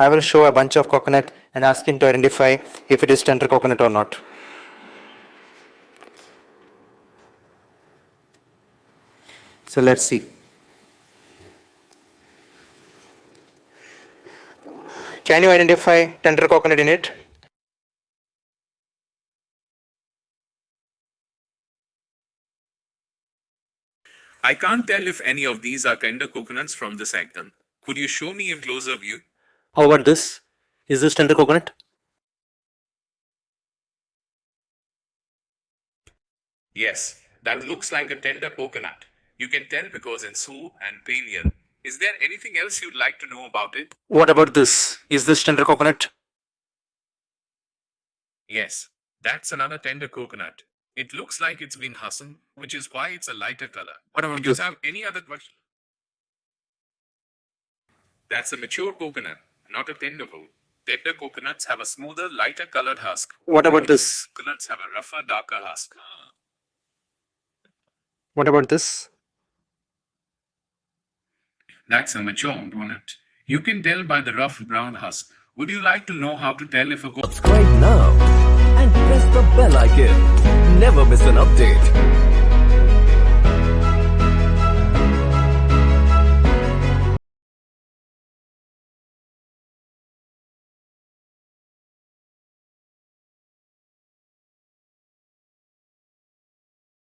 I will show a bunch of coconut and ask him to identify if it is tender coconut or not. So let's see. Can you identify tender coconut in it? I can't tell if any of these are tender coconuts from this icon. Could you show me in closer view? How about this? Is this tender coconut? Yes, that looks like a tender coconut. You can tell because it's smooth and pale. Is there anything else you'd like to know about it? What about this? Is this tender coconut? Yes, that's another tender coconut. It looks like it's been hustled, which is why it's a lighter color. What about Do you this? have any other question? That's a mature coconut, not a tender one. Tender coconuts have a smoother, lighter colored husk. What about this? Coconuts have a rougher, darker husk. What about this? That's a mature coconut. You can tell by the rough brown husk. Would you like to know how to tell if a coconut? Subscribe now and press the bell icon. Never miss an update.